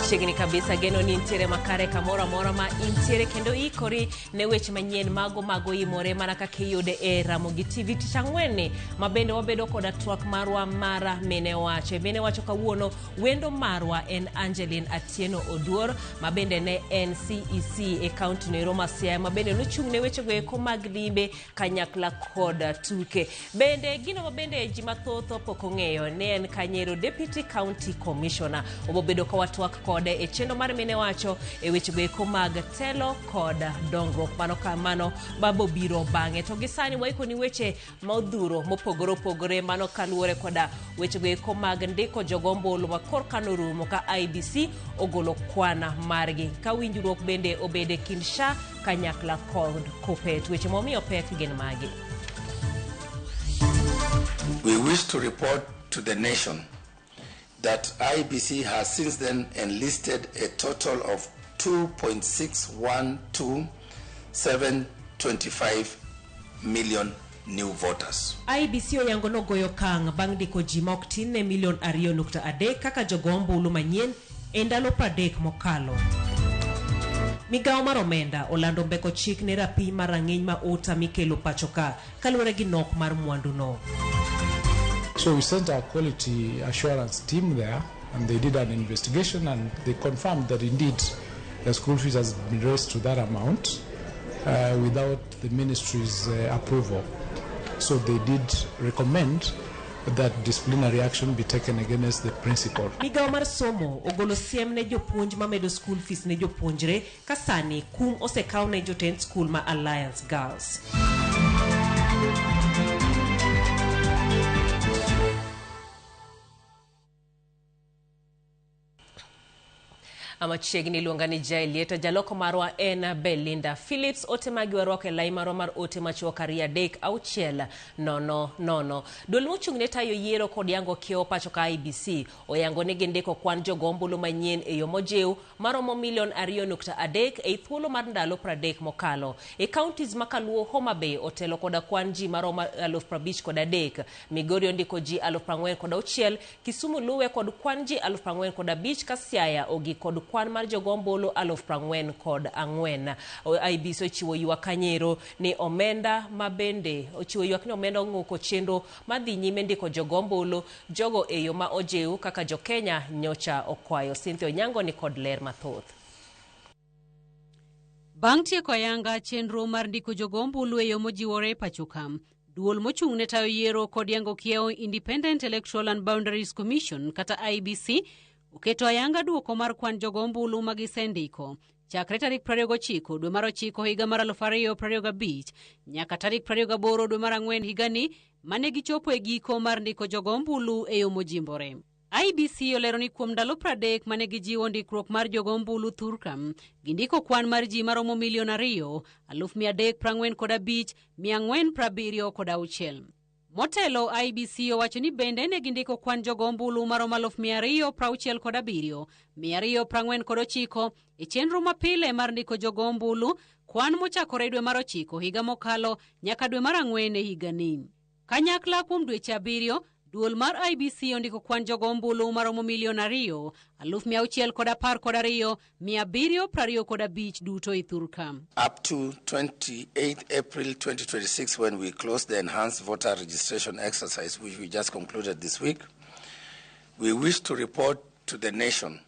Chiegni kabisa geno ni intiere makare kamora mora ma intiere kendo ikori ne weche manyien mago imore mana kaka iyude e Ramogi TV tich ang'wen ma bende wabedo koda twak marwa mara mine wacho kawuono wendo marwa en Angeline Atieno Oduor ma bende ne en CEC e kaunti no Roma Siaya ma bende nochung' ne weche go eko mag limbe kanyakla koda tuke bende gino ma bende ji mathoth pok ong'eyo ne en Kanyero Deputy County Commissioner obobedo ka watwak kode e chendo mar mine wacho e weche go eko mag telo koda dongruok mano babo biro bang'e to gisani waiko ni weche maudhuro mopogore mano kaluwore koda weche go eko mag ndiko jogombolo ma korka norumo ka IBC ogolo kwana margi ka winjruok bende obede kind SHA kanyakla kod Kuppet weche momiyo pek gin magi. We wish to report to the nation that IBC has since then enlisted a total of 2.612725 million new voters. IBC oyango no goyo kang bang' diko ji ma ok tin ne milion 2.3 kaka jogombulu manyien e ndalo 30 mokalo. Migao mar omenda olando mbeko chik ne rapi marang'eny ma ota mikelo pachoka kaluwore gi nok mar mwandu no. So we sent our quality assurance team there and they did an investigation and they confirmed that indeed the school fees has been raised to that amount without the ministry's approval. So they did recommend that disciplinary action be taken against the principal. Migao mar somo ogolo siem ne jopuonj ma medo school fees ne jopuonjre kasani kum osekaw ne jotend school ma Alliance Girls. Amachiegni luonga ni Jailieta jaloko marwa en Belinda Phillips ote magi waroke lai marwa mar ote machuo karia dek auchiel nono. Duol mochung' ne tayo yiero kod yango kiewo pacho ka IBC oyango ne gindiko kwan jogombulu manyien e yo mojeu maromo milion 2.3 e thuolo mar ndalo 30 mokalo. E counties makaluo Homa Bay otelo koda kwan ji maromo 53,000 Migori ondiko ji 46,000 Kisumu luwe kod kwan ji 45,000 ka Siaya ogi kod kwan mar jogombolo 44,000. IBC ochiwo ywak Kanyero ni omenda mabende ochiwo ywak ni omenda ng'uko chenro madhi nyime ndiko jogombolo jogo e yo ma ojeu kaka jokenya nyocha okwayo. Cynthia Onyango ni kod ler mathoth. Bang' tieko yanga chenro mar ndiko jogombolo e yo mojiwore pachoka, duol mochung' ne tayo yiero kod yango kiewo Independent Electoral and Boundaries Commission kata IBC uketo ayanga duoko mar kwan jogombulu magisendiko chakre tarik 29 dwe mar 9 higa mar 2025 nyaka tarik 28 dwe mar 4 higani mane gichopo e giko mar ndiko jogombulu e yo mojimbore. IBC olero ni kuom ndalo 30 mane gijiwo ndikruok mar jogombulu thurkam gindiko kwan mar ji maromo milion 2,345,476. Motelo IBC owacho ni bende ne gindiko kwan jogombulu maromo 267,249 e chenro mapile mar ndiko jogombulu kwan mochakore dwe mar 9 higa mokalo nyaka dwe mar 4 higani. Kanyakla kuom dweche 7 duol mar IBC ondiko kwan jogombulu maromo milion 2,612,725 duto ithurka. Up to 28 April 2026 when we closed the enhanced voter registration exercise which we just concluded this week, we wish to report to the nation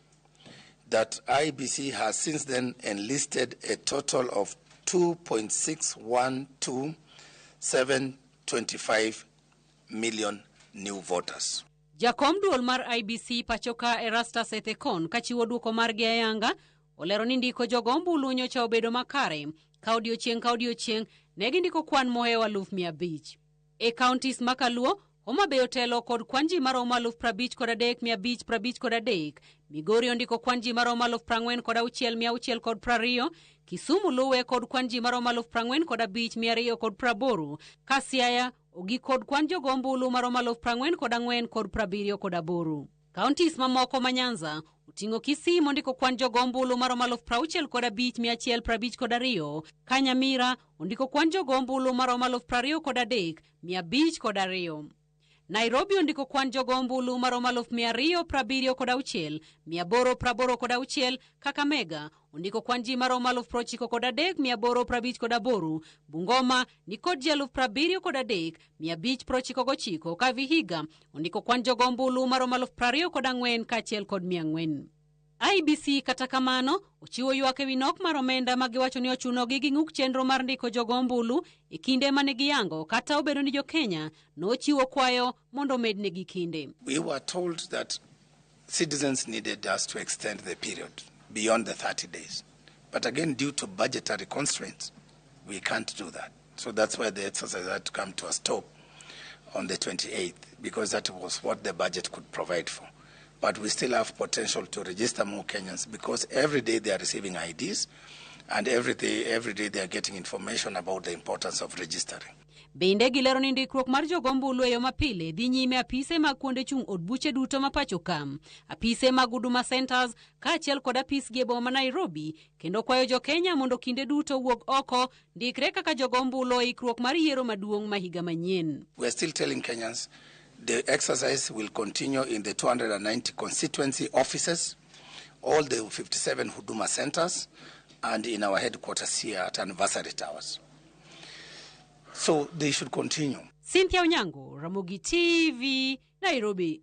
that IBC has since then enlisted a total of 2.612725 million new voters. Jakom duol mar IBC pachoka Erastus Ethekon kachiwo duoko margi ayanga olero ni ndiko jogombulu nyocha obedo makare ka odiochieng' ne gindiko kwan mohewa 500,000. E counties makaluo Homa Bay otelo kod kwanji maromo 53,553. Migori ondiko kwanji maromo 46,620. Kisumu luwe kod kwanji maromo 45,280. Ka Siaya ogi kod kwan jogombulu maromo 44,078. Counties mamoko ma Nyanza oting'o Kisii mondiko kwan jogombulu maromo 65,152. Ka Nyamira ondiko kwan jogombulu maromo 23,502. Nairobi ondiko kwan jogo ombulu maromo 276,886, 886. Kakamega ondiko kwan ji maromo 93,858. Bungoma nikod ji 73,599. Ka Vihiga ondiko kwan jogo ombulu maromo 24,000 kaachiel kod 400. IBC kata kamano ochiwo ywak ewi nok mar omenda ma giwacho ni ochunogi gi ng'uk chenro mar ndiko jogo ombulu e kinde mane giyango kata obedo ni jo Kenya nochiwo kwayo mondo mednegi kinde. We were told that citizens needed us to extend the period beyond the 30 days. But again, due to budgetary constraints, we can't do that. So that's why the exercise had to come to a stop on the 28th, because that was what the budget could provide for. But we still have potential to register more Kenyans, because every day they are receiving IDs, and every day they are getting information about the importance of registering. Bende gilero ni ndikruok mar jogo ombulu e yo mapile dhi nyime apise mag kuonde chung' od buche duto ma pacho kam, apise mag Huduma Centers kaachiel kod apis gi e boma Nairobi, kendo kwayo jo Kenya mondo kinde duto wuog oko ndikre kaka jogo ombulu ikruok mar yiero maduong' ma higa manyien. We are still telling Kenyans the exercise will continue in the 290 constituency offices, all the 57 Huduma Centers, and in our headquarters here at Anniversary Towers. So they should continue. Cynthia Onyango, Ramogi TV, Nairobi.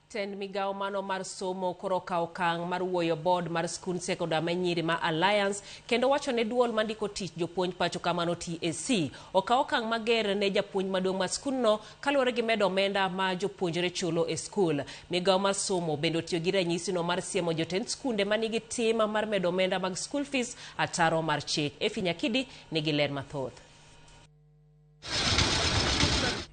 Tend migao mano mar somo koro kao kang mar wuoyo board mar skul sekondar manyiri ma Alliance kendo wacho ne duol mandiko tich jopuonj pacho kamano TSC okao kang mager ne japuonj maduong' mar skul no kaluwore gi medo omenda ma jopuonjre chulo e skul. Migao mar somo bende otiyo gi ranyisi no mar siemo jotend skunde manigi tim mar medo omenda mag school fees ataro mar chik. Nyakidi nigi ler mathoth.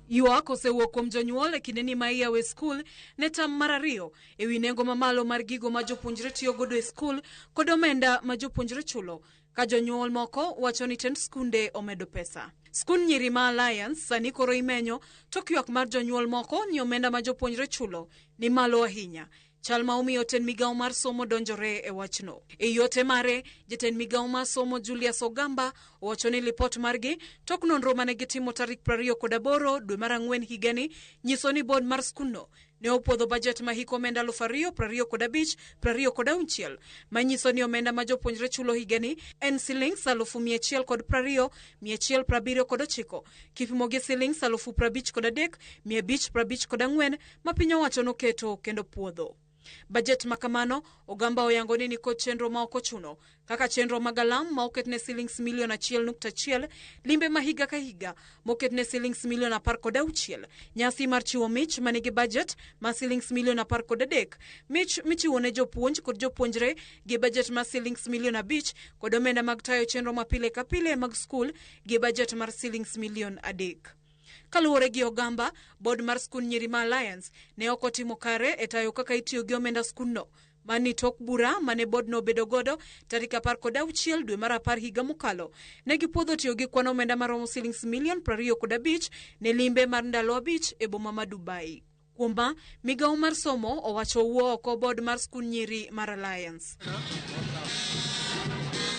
Ywak osewuok kuom jonyuol e kinde ni ma iyawe skul ne tam mar ariyo ewi nengo mamalo mar gigo ma jopuonjre tiyo godo e skul kod omenda ma jopuonjre chulo, ka jonyuol moko wacho ni tend skunde omedo pesa. Skul nyiri ma Alliance sani koro imenyo tok ywak mar jonyuol moko ni omenda ma jopuonjre chulo ni malo ahinya. Chal ma omiyo tend migao mar somo donjore e wachno. E yote mare, jatend migao mar somo Julius Ogamba owacho ni lipot margi tok nonro mane gitimo tarik 28 dwe mar Ang'wen higani nyiso ni board mar skunno ne opuodho budget ma hiko omenda 2025-26 manyiso ni omenda ma jopuonjre chulo higani en shillings 120,179 kipimo gi shillings 53,554 ma piny owacho noketo kendo puodho. Budget makamano Ogamba oyango ni kod chenro ma ok ochuno kaka chenro mag alam ma oketne shillings milion 1.1, limbe ma higa ka higa moketne shillings milion 16, nyasi mar chiwo mich manigi budget ma shillings milion 13, mich michiwo ne jopuonj kod jopuonjre gi budget ma shillings milion 5 kod omenda mag tayo chenro ma pile ka pile mag skul gi budget mar shillings milion 3. Kaluwore gi Ogamba, board mar skul nyiri ma Alliance ne ok otimo kare e tayo kaka itiyo gi omenda skunno mani tok bura mane board no bedo godo tarik 16 dwe mar 10 higa mokalo. Ne gipuodho tiyo gi kwan omenda maromo shillings milion 25 ne limbe mar ndalo 5 e boma ma Dubai. Kuomba, migao mar somo owacho wuo oko board mar skul nyiri mar Alliance.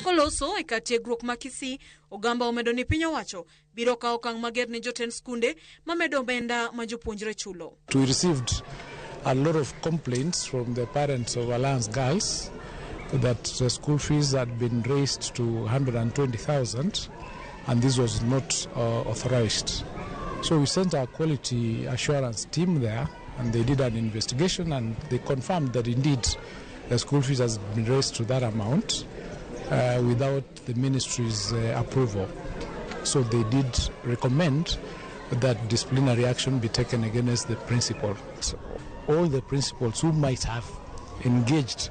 Koloso e kar tiegruok ma Kisii, Ogamba omedo ni piny owacho biro kawo okang' mager ne jotend skunde ma medo omenda ma jopuonjre chulo. We received a lot of complaints from the parents of Alliance girls that the school fees had been raised to 120,000 and this was not authorized. So we sent our quality assurance team there and they did an investigation and they confirmed that indeed the school fees has been raised to that amount without the ministry's approval. So they did recommend that disciplinary action be taken against the principal. So all the principals who might have engaged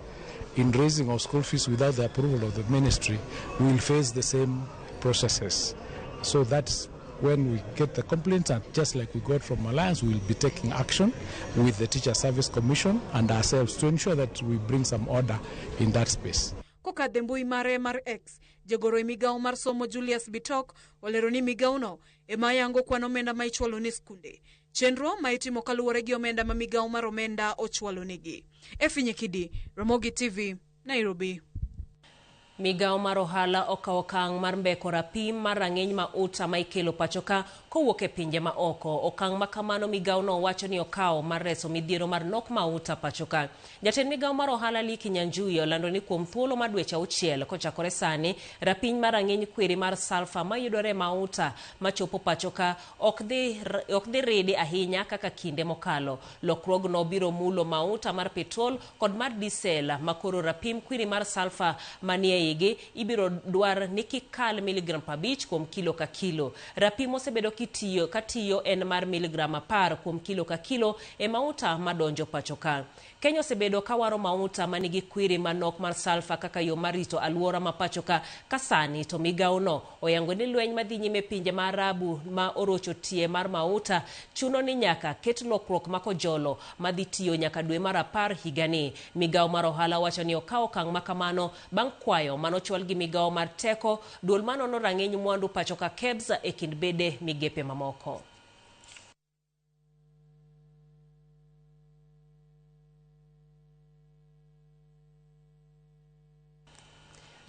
in raising of school fees without the approval of the ministry will face the same processes. So that's when we get the complaints, and just like we got from Alliance, we will be taking action with the Teacher Service Commission and ourselves to ensure that we bring some order in that space. Kokadhe mbui mare mar X, jagoro e migao mar somo Julius Bitok olero ni migao no ema yango kwan omenda ma ichwalo ne skunde. Chenro ma itimo kaluwore gi omenda ma migao mar omenda ochwalo negi. Nyakidi, Ramogi TV, Nairobi. Migao mar ohala okawo okang' mar mbeko rapim mar rang'iny mauta ma ikelo pachoka kowuok e pinje ma oko. Okang' ma kamano migao no wacho ni okawo mar reso midhiero mar nok mauta pachoka. Jatend migao mar ohala Lee Kinyanjui olando ni kuom thuolo mar dweche 6 kochakore sani, rapim mar rang'iny kwiri mar sulfur mayudore mauta machopo pachoka ok dhi ridi ahinya kaka kinde mokalo. Lokruogno biro mulo mauta mar petrol kod mar diesel makoro rapim kwiri mar sulfur manie ibiro dwar ni kikal miligram 5 kuom kilo ka kilo. Rapim osebedo katiyo en mar miligram 10 kuom kilo ka kilo e mauta madonjo pachoka. Kenya osebedo kawaro mauta manigi kwiri manok mar sulfur kaka yo marito aluora ma pachoka kasani to migao no oyango ni lweny madhi nyime pinje ma Arabu ma orocho tie mar mauta chuno ni nyaka ket lokruok makojolo madhi tiyo nyaka dwe mar 10 higani. Migao mar ohala wacho ni okawo okang' makamano bang' kwayo manochwal gi migao mar teko, duol manono rang'iny mwandu pachoka KEBS e kind bede migepe mamoko.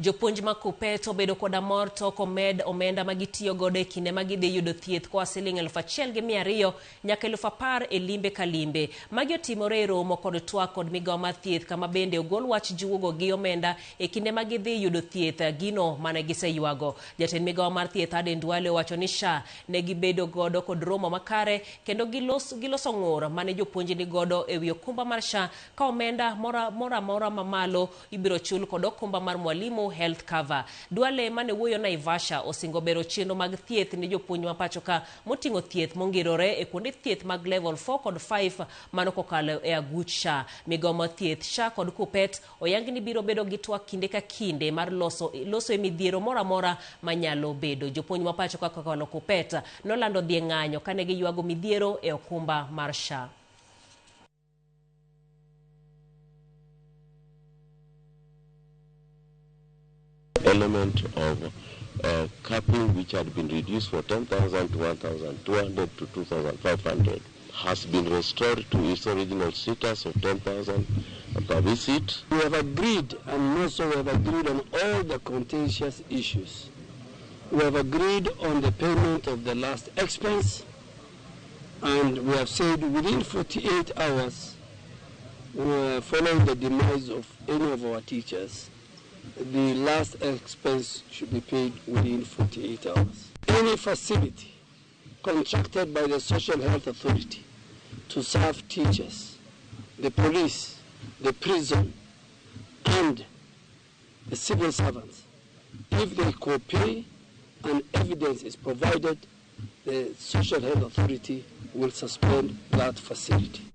Jopuonj ma Kuppet obedo koda mor tok omenda magitiyo godo e kinde magidhi yudo thieth koa siling 1,200 nyaka 10,000 e limbe ka limbe. Magi otimore e romo kod twak kod migao mar thieth kama bende ogol wach juogo gi omenda e kinde magidhi yudo thieth gino mane giseywago. Jatend migao mar thieth Aden Duale wacho ni SHA ne gibedo godo kod romo makare kendo giloso ng'ur mane jopuonj ni godo e wi okumba mar SHA ka omenda mora mamalo ibiro chul kod okumba mar mwalimu health cover. Duale mane wuoyo Naivasha osingo bero chenro mag thieth ni jopuonj ma pachoka moting'o thieth mongirore e kuonde thieth mag level 4 kod 5 mano kokalo e aguch SHA. Migao mar thieth SHA kod Kuppet oyangi ni biro bedo gi twak kinde ka kinde mar loso e midhiero mora manyalo bedo. Jopuonj ma pachoka kokalo Kuppet nolando dhi ng'anyo kane giywago midhiero e okumba mar SHA. Element of capping, which had been reduced for 10,000 to 1,200 to 2,500, has been restored to its original status of 10,000 per visit. We have agreed, and also we have agreed on all the contentious issues. We have agreed on the payment of the last expense, and we have said within 48 hours, following the demise of any of our teachers, the last expense should be paid within 48 hours. Any facility contracted by the Social Health Authority to serve teachers, the police, the prison, and the civil servants, if they co-pay and evidence is provided, the Social Health Authority will suspend that facility.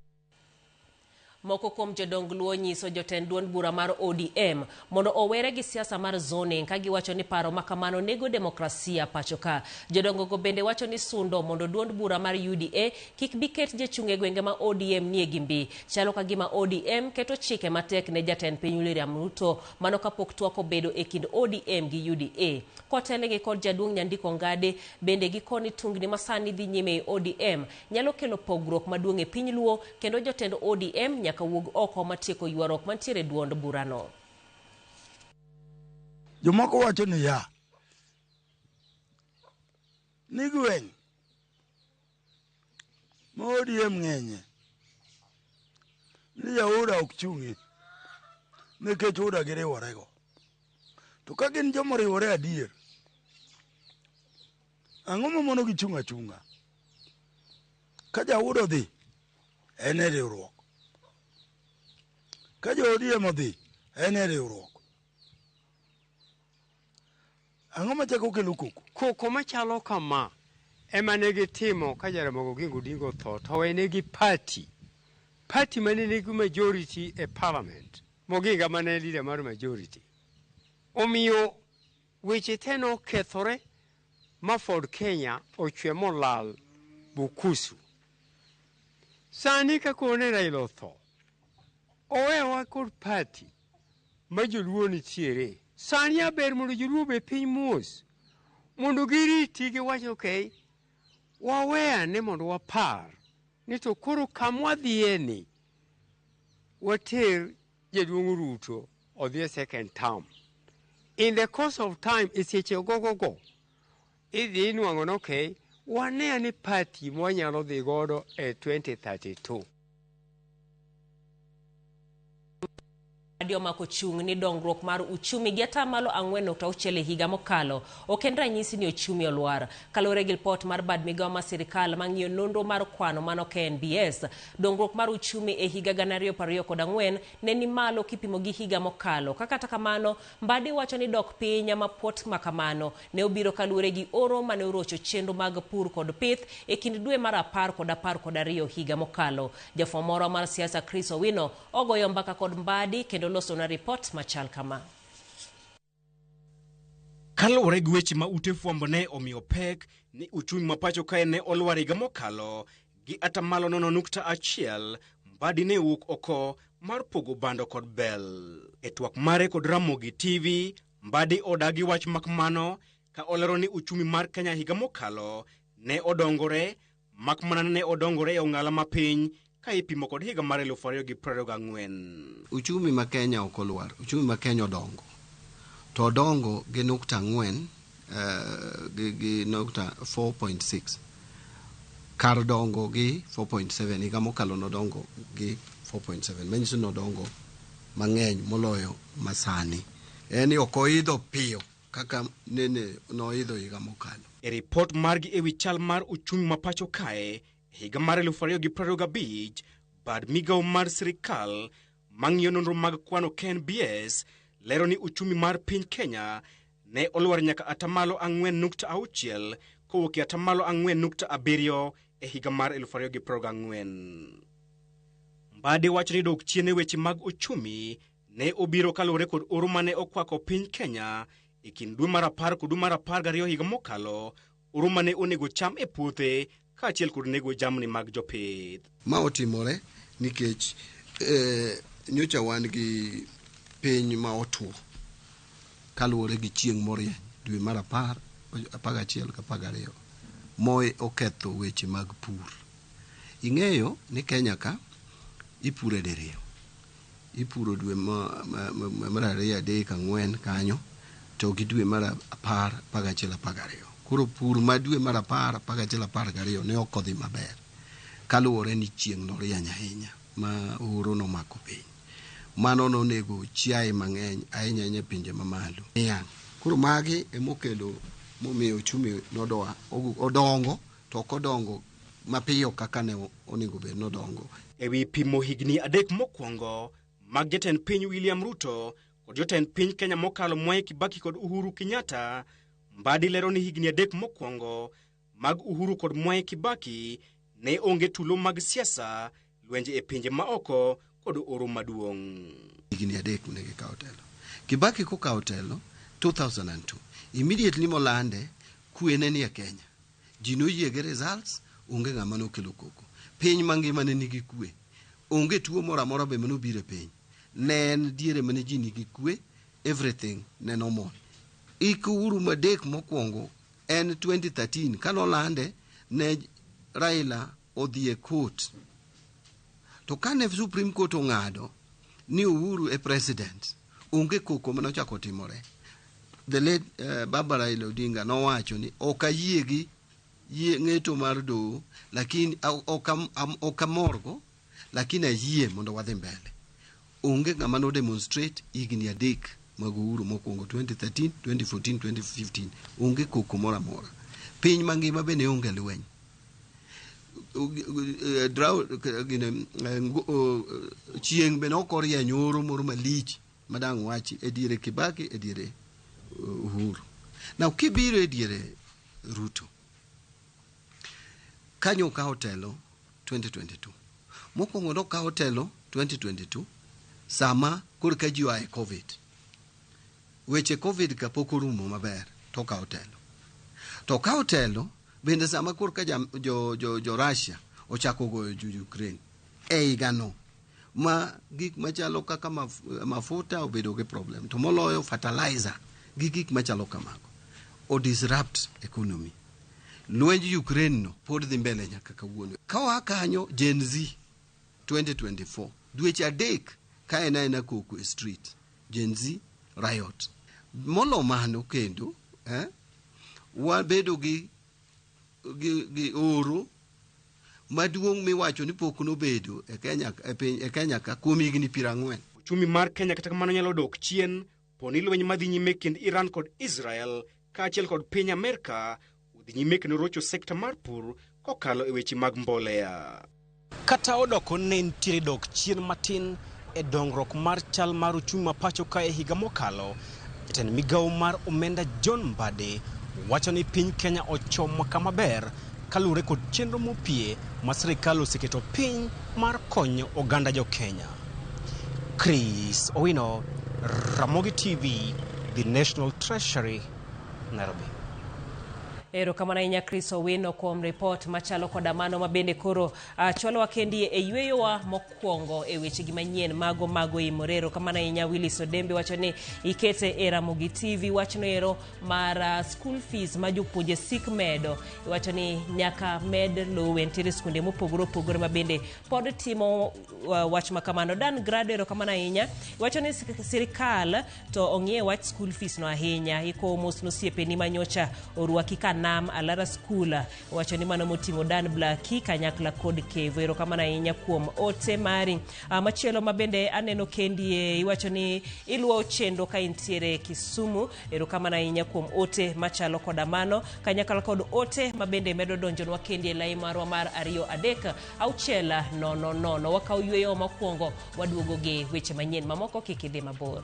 Moko kuom jodong luo nyiso jotend duond bura mar ODM mondo owere gi siasa mar zoning ka giwacho ni paro makamano nego demokrasia pachoka. Jodongo go bende wacho ni sundo mondo duond bura mar UDA kik biket jechunge gwenge ma ODM nie gimbi. Chalo ka gima ODM keto chike matek ne jatend piny William Ruto mano kapok twak obedo e kind ODM gi UDA. Kotele gi kod jaduong' Nyandiko Ngade bende gikoni tungni masani dhi nyime ODM nyalo kelo pogruok maduong' e piny luo kendo jotend ODM nyaka wuog oko matieko ywarok mantiere duond burano. Jomoko wacho ni ya ni gweng' ma ODM ng'enye ni Yaoda ok chung'i nikech Oda giriworego. To ka gin joma riwore adier, ang'o mamono gichung' achung'a? Ka Jaoda odhi, en e riwruok. Ka jo-ODM odhi, en e riwruok. Ang'o machako kelo koko? Koko machalo kama ema ne gitimo ka Jaramogi Oginga Odinga otho, to wenegi party mane nigi majority e parliament. Moginga mane leader mar majority. Omiyo weche te nokethore ma Ford Kenya ochwe molal Bukusu. Sani ka kone Raila otho, owewa kod party ma joluo nitiere. Sani aber mondo joluo be piny mos mondo giriti giwacho okay, waweya ne mondo wapar ni to koro kamwadhiye ni water jaduong' Ruto odhi e second term. In the course of time, seche go. Idhi inuang'o ni okay, wane ani party mwanyalo dhi godo 2032. Omako chung' ni dongruok mar uchumi gi atamalo 4.6 higa mokalo ok en ranyisi ni ochumi olwar. Kalore gi report mar bad migawo mar sirikal mang'iyo nonro mar kwano mano KNBS, dongruok mar uchumi e higa 2024 ne ni malo kipimo gi higa mokalo. Kata kamano, Mbadi wacho ni dok piny mapot makamano ne obiro kalure gi oro mane orocho chenro mag pur kod pith e kind dwe mar 10 kod 12 higa mokalo. Jafwambo moro mar siasa Chris Owino ogoyo mbaka kod Mbadi kendo loso na report machal kama. Kalore gi weche ma ute fwambo ne omiyo pek ni uchumi ma pacho kae ne olwar higa mokalo gi atamalo 0.1, Mbadi ne wuok oko mar pogo bando kod bel. E twak mare kod Ramogi TV, Mbadi odagi wach makmano ka olero ni uchumi mar Kenya higa mokalo ne odongore, makmana ne odongore e ong'ala mapiny ka ipimo kod higa mar 2024. Uchumi ma Kenya ok olwar, uchumi ma Kenya odongo. To odongo gi 4 gi 4.6. Kar dongo gi 4.7, higa mokalo nodongo gi 4.7. Manyiso nodongo mang'eny moloyo masani. Eni ok oidho piyo kaka nene noidho higa mokalo. E report margi ewi chal mar uchumi ma pacho kae higa mar 2025, bad migawo mar sirikal mang'iyo nonro mag kwano KNBS lero ni uchumi mar piny Kenya ne olwar nyaka atamalo 4.6 kowuok e atamalo 4.7 e higa mar 2024. Mbadi wacho ni dok chien e weche mag uchumi ne obiro kalore kod oro mane okwako piny Kenya e kind dwe mar 10 kod dwe mar 12 higa mokalo, oro mane onego cham e puothe kaachiel kod nego jamni mag jopith. Ma otimore nikech nyocha wan gi piny ma otuo kaluwore gi chieng' morie dwe mar 10, 11 ka 12 moe oketho weche mag pur. Ing'eyo ni Kenya ka ipuro diriyo. Ipuro dwe mar 2, 3, 4 kanyo to gi dwe mar 10, 11, 12. Koro pur ma dwe mar 10, 11, 12 ne okodhi maber kaluwore ni chieng' norieny ahinya ma oro nomako piny. Mano nonego chiaye mang'eny ahinya pinje mamalo. Koro magi emokelo momiyo uchumi odongo to ok odongo mapiyo kaka ne onego bed nodongo. Ewi pimo higni 3 mokwongo mag jatend piny William Ruto kod jotend piny Kenya mokalo Mwai Kibaki kod Uhuru Kenyatta, Mbadi lero ni higni 3 mokwongo mag Uhuru kod Mwai Kibaki ne onge tulo mag siasa, lwenje e pinje maoko kod oro maduong'. Higni 3 ne gikawo telo. Kibaki kokawo telo 2002, immediately molande kwe ne ni e Kenya. Ji noyie gi results, onge ng'ama nokelo koko. Piny mangima ne nigi kwe. Onge tuo moro amora be manobiro e piny. Ne en diere mane ji nigi kwe, everything ne normal. Uhuru madek mokwongo en 2013 kanolande ne Raila odhi e court. To kane Supreme Court ong'ado ni Uhuru e president, onge koko manochako timore. The late Baba Raila Odinga nowacho ni ok ayie gi ng'eto mar doho, lakini okamorgo, lakini ayie mondo wadhi mbele. Onge ng'ama no demonstrate higni 3 mag Uhuru mokwongo 2013, 2014, 2015. Onge koko moro amora. Piny mangima bende onge lweny. Chieng' bende okorie nyoro moro malich madang' wachi e diere Kibaki e diere Uhuru. Now kibiro e diere Ruto kanyo okawo telo 2022. Mokwongo nokawo telo 2022 sama korka ji oae Covid. Weche Covid kapok orumo maber to okawo telo. To okawo telo bende sama korka jo Russia ochako goyo Ukraine e higano ma gik machalo kaka mafuta obedo gi problem, to moloyo fertilizer gi gik machalo kamago o disrupt economy. Lwenj Ukraine no pod dhi mbele nyaka kawuono. Kawa kanyo Gen Z 2024 dweche 3 ka ena koko e street, Gen Z riot. molo mano kendo wabedo gi oro maduong' miwacho ni pok nobedo e Kenya ka kuom higni 40. Uchumi mar Kenya kata kamano nyalo dok chien poni lweny madhi nyime kind Iran kod Israel kaachiel kod piny Amerka udhi nyime kendo rocho sekta mar pur kokalo e weche mag mbolea. Kata odoko ne nitiere dok chien matin e dongruok mar chal mar uchumi ma pacho ka e higa mokalo, jatend migawo mar omenda John Mbadi wacho ni piny Kenya ochomo kama ber kalure kod chenro mopie ma sirikal oseketo piny mar konyo oganda jo Kenya. Chris Owino, Ramogi TV, The National Treasury, Nairobi. Erokamano ahinya Chris Owino kuom report machalo koda mano mabende koro chwalo wakendie e yweyowa mokwongo e wechegi manyien mago imore. Erokamano ahinya Willis Odembe wacho ni ikete e Ramogi TV. Wachno ero mar school fees ma jopuonje sik medo, wacho ni nyaka med lowe ntiere skunde mopogore opogore mabende pod timo wach makamano. Dan Grado erokamano ahinya wacho ni sirikal to ong'ie wach school fees no ahinya. Iko mos nosiepeni manyocha orwaki Nam Alara School, wacho ni mano moting'o Dan Blackie kanyakla kod Kevo. Erokamano ahinya kuom ote mari. Machielo mabende aneno kendie iwacho ni iluwo chendo ka intiere Kisumu. Erokamano ahinya kuom ote machalo koda mano kanyakla kod ote mabende medo donjonwa kendie lai marwa mar 23600. Wakaw yweyo mokwongo waduogo gi weche manyien mamoko kik idhi mabor.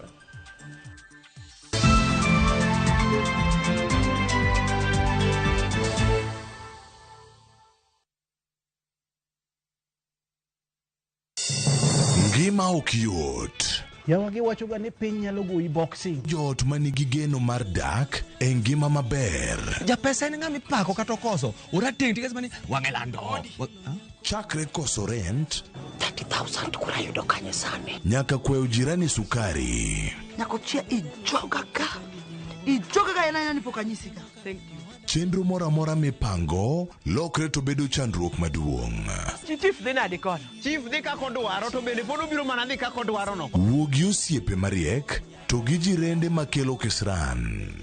Ngima ok yot. Jawagi wachoga ni piny nyalo goyi boxing. Jot manigi geno mar dak e ngima maber. Japesa en ng'ama ipako kata okoso. Orateng' tigas mani wang'elando. Chakre koso rent 30,000 kura yudo kanye sani. Nyaka kweo jirani sukari. Nyako chia ijoga ka ena ni pokanyisika. Thank you. Chenro mora mipango lokre to bedo chandruok maduong'. Chief dhi nadi kono. Chief dhi kako dwaro to bende pod obiro mana dhi kako dwaro no. Wuogi osiepe mariek to gi jirende makelo kisran.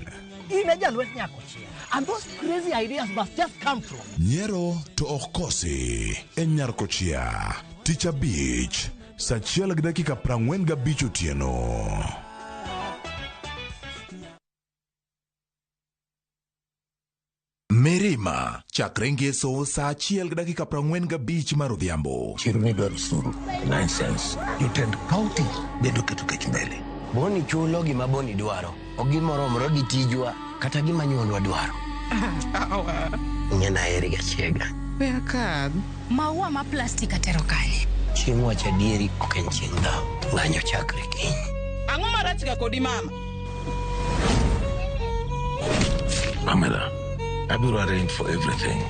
Ine jalwet nyako chia. And those crazy ideas must just come from. Nyero to ok kosi en Nyarkochia. Ticha Beach, saa 1:45 otieno. Mirima, chakre ngeso saa 1:45 mar odhiambo. Chirme dwaro suru, 9 cents. Jotend kaunti bedo keto kech mbele. Boni chulo gima Boni dwaro. Ogimoromro gi tijwa kata gima nyuolwa dwaro. Ng'ena eri gachiega. Wea kad. Maua ma plastic atero kanye. Chieng' wacha dieri ok en chieng' dhao. Ng'anyo chakre kiny. Ang'o marach ga kodi mama? Pamela, abiro arrange for everything.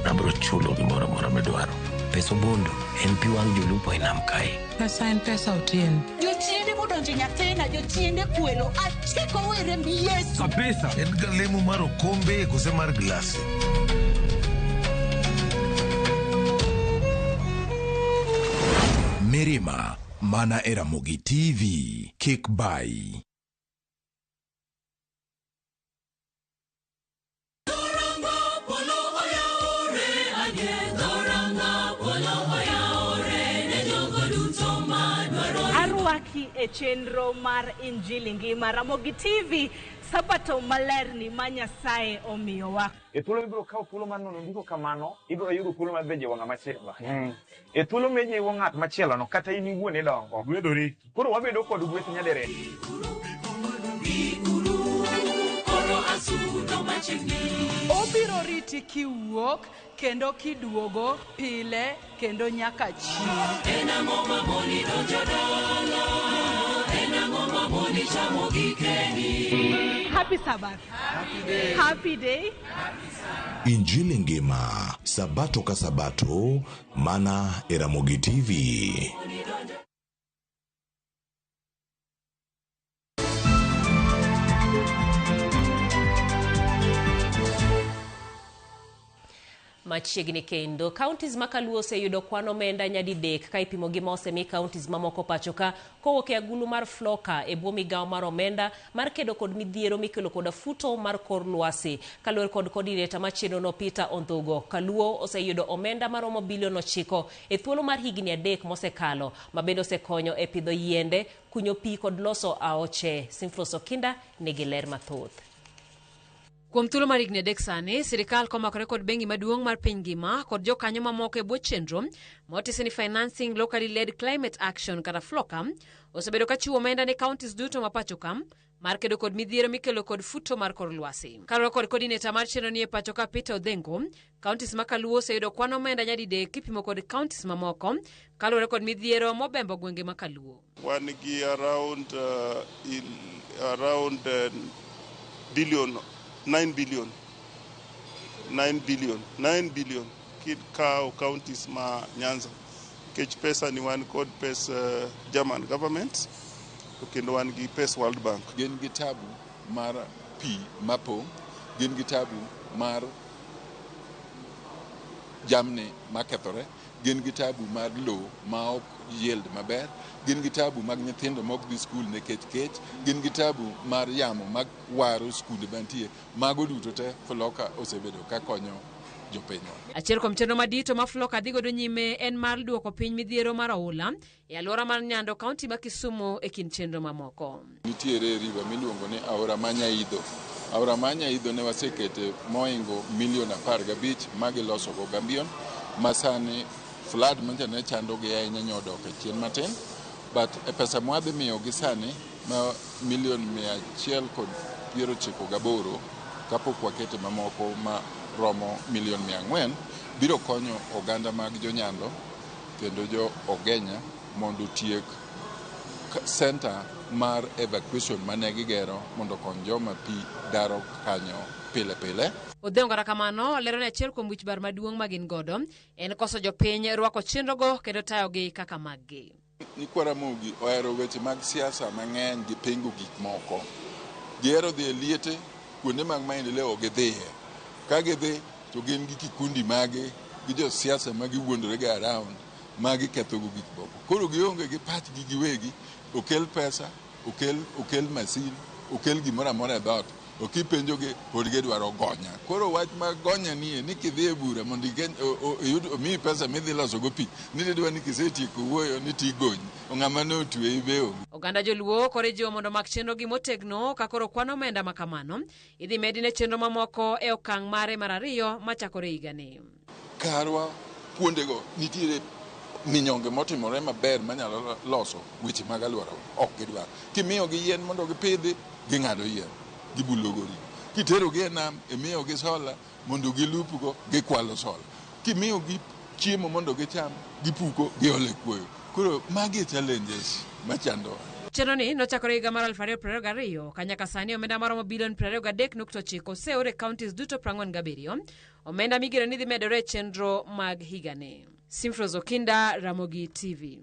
Abiro chulo gimoro mora medwaro. Peso bondo en pi wang' jolupo e nam kae. Pesa en pesa Otieno. Jochiende modonjo nyathina, jochiende kwelo. Achiko were mbi Yesu. Kabisa. En galemo mar okombe kose mar glasi. Mirima, mana e Ramogi TV. Kik bai. E chenro mar Injili Ngima Ramogi TV, sabato malerni ma Nyasaye omiyowa. E thuolo ibiro kawo thuolo mar nono ndiko kamano, ibiro yudo thuolo mar beje wang'a machielo. E thuolo meje wang' ng'at machielo no kata in iwuon idongo. Gwedori. Koro wabedo kod gweth nyadere. Obiro riti kiwuok kendo kiduogo pile kendo nyaka chieng'. Enang'o mamoni donjo dala, enang'o mamoni chamo gikeni. Happy Sabbath. Happy day. Happy day. Injili Ngima, sabato ka sabato, mana e Ramogi TV. machiegni kendo. Counties makaluo oseyudo kwan omenda nyadidek ka ipimo gi mosemi counties mamoko pacho ka kowuok e agulu mar Floka e bwo migawo mar omenda mar kedo kod midhiero mikelo koda futo mar kor lwasi. Kaluwore kod coordinator machienono Peter Ondhugo, Kaluo oseyudo omenda maromo bilion 9 e thuolo mar higni 3 mosekalo, ma bende osekonyo e pidho yiende, kunyo pi kod loso aoche. Simflos Okinda nigi ler mathoth. Kuom thuolo mar higni 3 sani, sirikal komakore kod bengi maduong' mar piny ngima kod jokanyo mamoko e bwo chenro motisi ni Financing Locally Led Climate Action kata FLOCA osebedo ka chiwo omenda ne counties duto ma pacho ka mar kedo kod midhiero mikelo kod futo mar kor lwasi. Kaluwore kod coordinator mar chenro ni e pacho ka Peter Odhengo, counties ma Kaluo oseyudo kwan omenda nyadidek kipimo kod counties mamoko kaluwore kod midhiero mobembo gwenge ma Kaluo. Wan gi around billion 9 billion kikawo counties ma Nyanza kech pesa ni wan kod pesa German government to kendo wan gi pesa World Bank. Gin gi tabu mar pi mapo, gin gi tabu mar jamni makethore, gin gi tabu mar low ma ok yield maber, gin gi tabu mag nyithindo mok dhi skul nikech kech, gin gi tabu mar yamo mag waro skunde mantie. Mago duto te FLOCA osebedo ka konyo jopinywa. Achiel kuom chenro madito ma FLOCA dhi godo nyime en mar duoko piny midhiero mar oula e alwora mar Nyando kaunti ma Kisumu e kind chenro mamoko. Nitiere river miluongo ni Aora ma Nyaidho. Aora ma Nyaidho ne wasekete moingo milion 15 magiloso go Gambion, ma sani flood mancha ne chando gi ahinya nyodok e chien matin, but e pesa mwadhi miyo gi sani ma milion 198 kapok wakete mamoko ma romo milion 400 biro konyo oganda mag Jonyando kendo jo Ogenya mondo tiek center mar evacuation mane gigero mondo kony joma pi daro kanyo pile pile. Odhengo kata kamano lero ne achiel kuom wich bar maduong' ma gin godo en koso jopiny rwako chenrogo kendo tayogi kaka maggi. Nikwaramogi ohero weche mag siasa mang'eny gi pingo gik moko. Gihero dhi e liete kuonde mag maendeleo gidhiye. Ka gidhi to gin gi kikundi mage gi jo siasa ma giwuondore ga around ma gikethogo gik moko. Koro gionge gi pachgi giwegi, okel pesa, okel masin, okel gimoro amora e dhot. Okipenjogi pod gidwaro gonya. Koro wach mag gonya nie ni kidhi e bura mondo omiyi pesa midhi loso go pi, nididwa ni kisetieko wuoyo ni tigonyi, ng'ama ne otwe ibeo. Oganda joluo kore jiwo mondo mak chenro gi motegno ka koro kwan omenda ma kamano idhi medi ne chenro mamoko e okang' mare mar 2 machakore higani. Karwa kuondego nitiere minyonge motimore maber manyalo loso weche mag alwora ok gidwar. Kimiyo gi yien mondo gipidhi, ging'ado yien, gibulogori. Kiterogi e nam, imiyo gi sola mondo gilupgo, gikwalo sola. Kimiyo gi chiemo mondo gicham, gipuko, giole kuoyo. Koro magi challenges machando. Chenro ni nochakore higa mar 2022 ka nyaka sani omenda maromo bilion 23.9 oseor e counties duto 47. Omenda migero ni dhi medore e chenro mag higani. Simfros Okinda, Ramogi TV.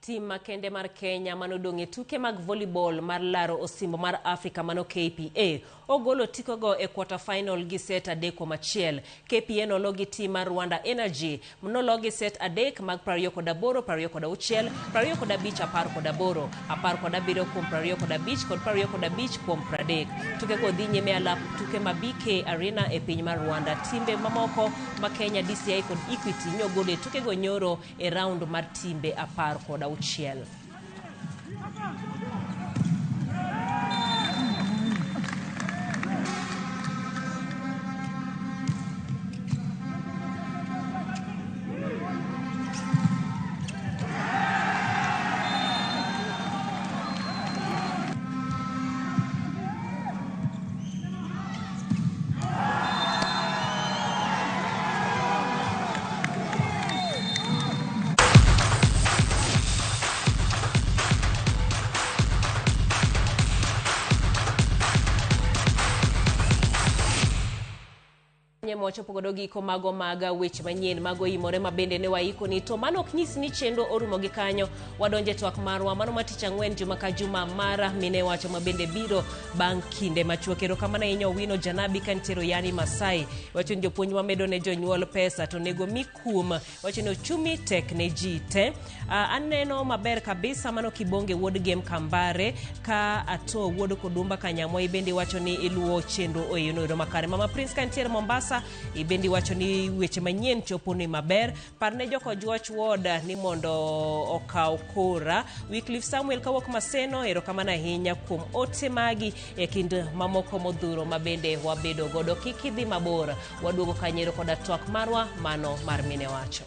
Tim makende mar Kenya manodong' e tuke mag volleyball mar laro osimbo mar Afrika mano KPA ogolo tikogo e quarter final gi set 3-1. KPA nologi tim mar Rwanda Energy nologi set 3 mag 28, 26, 25, 18, 17 kuom 25 kod 25 kuom 30. Tuke go dhi nyime alap tuke ma BK Arena e piny mar Rwanda. Timbe mamoko ma Kenya DCI kod Equity nyogolo tuke go nyoro e round mar timbe 10 Uchiel. wachopo godo giko mago maga weche manyien mago imore mabende ne waiko ni to mano ok nyis ni chenro orumo gi kanyo. Wadonje twak marwa mano matich ang'wen juma ka juma mara mine wacho mabende biro bang' kinde machuok. Erokamano ahinya Owino Janabi kantiero Yani Masai wacho ni jopuonj mamedo ne jonyuol pesa to nego mikum wacho ni ochumi tek ne ji te. Aneno maber kabisa mano Kibonge wuod Game Kambare ka ato wuod Kodumba Kanyamwa ibendi wacho ni iluo chenro oyono makare. Mama Prince kantiero Mombasa ibendi wacho ni weche manyien chopo ni maber. Parne joko Joach Woda ni mondo okaw kora. Wycliffe Samuel kawok Maseno erokamano ahinya kuom ote magi e kind mamoko modhuro mabende wabedo godo. Kik idhi mabor, waduogo kanyero koda twak marwa mano mar mine wacho.